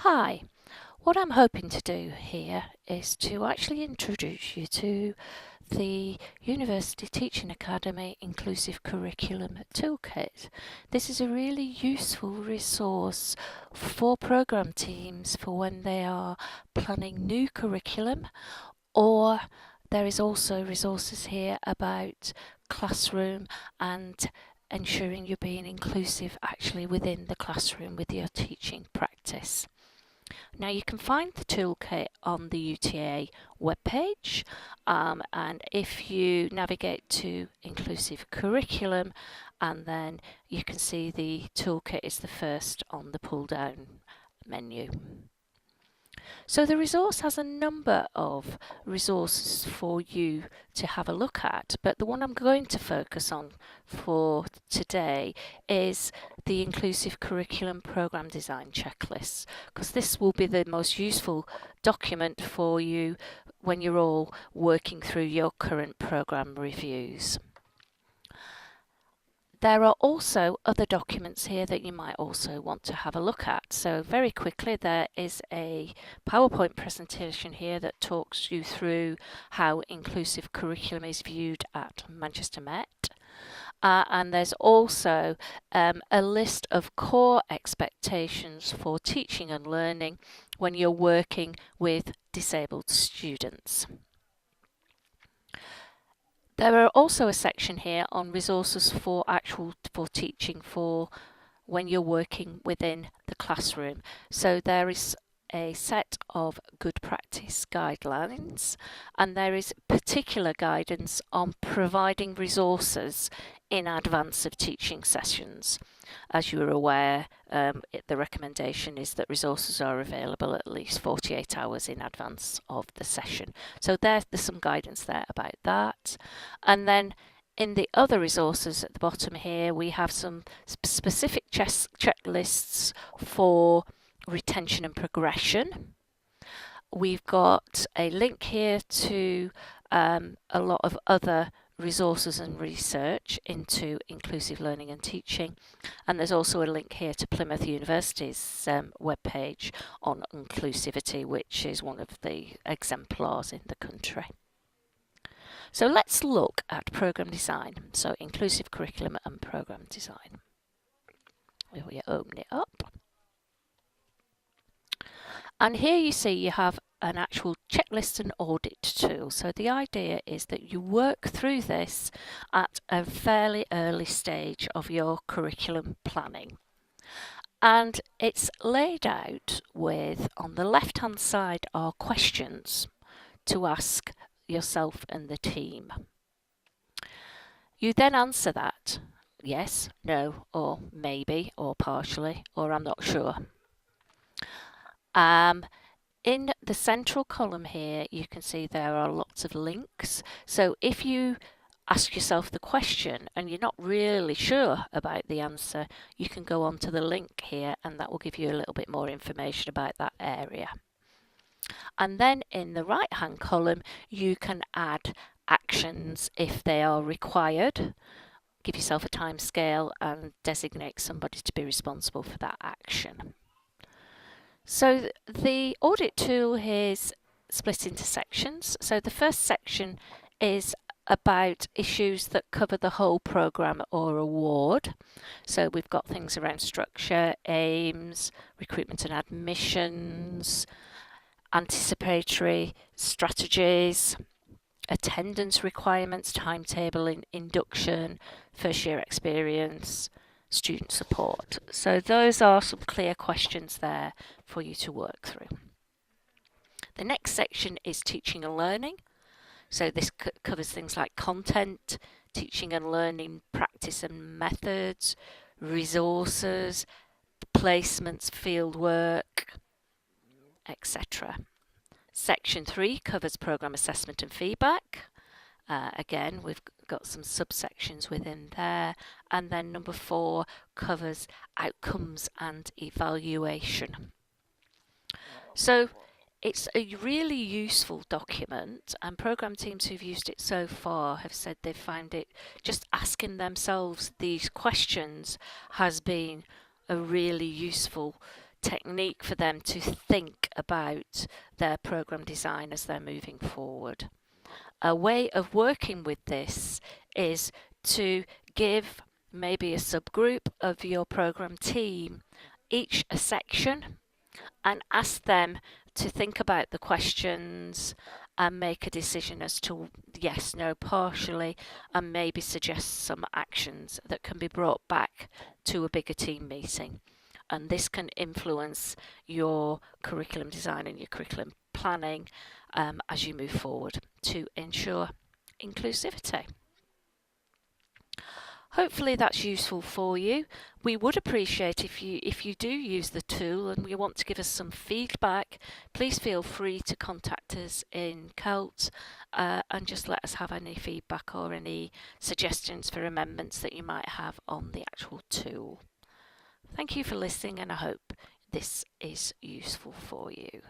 Hi, what I'm hoping to do here is to actually introduce you to the University Teaching Academy Inclusive Curriculum Toolkit. This is a really useful resource for programme teams for when they are planning new curriculum, or there is also resources here about classroom and ensuring you're being inclusive actually within the classroom with your teaching practice. Now you can find the toolkit on the UTA webpage, and if you navigate to Inclusive Curriculum, and then you can see the toolkit is the first on the pull down menu. So the resource has a number of resources for you to have a look at, but the one I'm going to focus on for today is the Inclusive Curriculum Programme Design Checklist, because this will be the most useful document for you when you're all working through your current programme reviews. There are also other documents here that you might also want to have a look at. So very quickly, there is a PowerPoint presentation here that talks you through how inclusive curriculum is viewed at Manchester Met. And there's also a list of core expectations for teaching and learning when you're working with disabled students. There are also a section here on resources for teaching for when you're working within the classroom. So there is a set of good practice guidelines, and there is particular guidance on providing resources in advance of teaching sessions. As you are aware, the recommendation is that resources are available at least 48 hours in advance of the session. So there's some guidance there about that. And then in the other resources at the bottom here, we have some specific checklists for retention and progression. We've got a link here to a lot of other resources and research into inclusive learning and teaching, and there's also a link here to Plymouth University's webpage on inclusivity, which is one of the exemplars in the country. So let's look at programme design, so inclusive curriculum and programme design. We open it up. And here you see you have an actual checklist and audit tool. So the idea is that you work through this at a fairly early stage of your curriculum planning. And it's laid out with, on the left hand side are questions to ask yourself and the team. You then answer that, yes, no, or maybe, or partially, or I'm not sure. In the central column here, you can see there are lots of links. So if you ask yourself the question and you're not really sure about the answer, you can go on to the link here and that will give you a little bit more information about that area. And then in the right hand column, you can add actions if they are required. Give yourself a time scale and designate somebody to be responsible for that action. So the audit tool is split into sections. So the first section is about issues that cover the whole programme or award. So we've got things around structure, aims, recruitment and admissions, anticipatory strategies, attendance requirements, timetable, induction, first year experience, student support. So those are some clear questions there for you to work through. The next section is teaching and learning. So this covers things like content, teaching and learning practice and methods, resources, placements, field work, etc. Section 3 covers programme assessment and feedback. Again, we've got some subsections within there. And then number 4 covers outcomes and evaluation. So it's a really useful document, and programme teams who've used it so far have said they've found it, just asking themselves these questions has been a really useful technique for them to think about their program design as they're moving forward. A way of working with this is to give maybe a subgroup of your program team each a section and ask them to think about the questions and make a decision as to yes, no, partially, and maybe suggest some actions that can be brought back to a bigger team meeting. And this can influence your curriculum design and your curriculum planning as you move forward to ensure inclusivity. Hopefully that's useful for you. We would appreciate if you do use the tool and you want to give us some feedback, please feel free to contact us in CELT and just let us have any feedback or any suggestions for amendments that you might have on the actual tool. Thank you for listening, and I hope this is useful for you.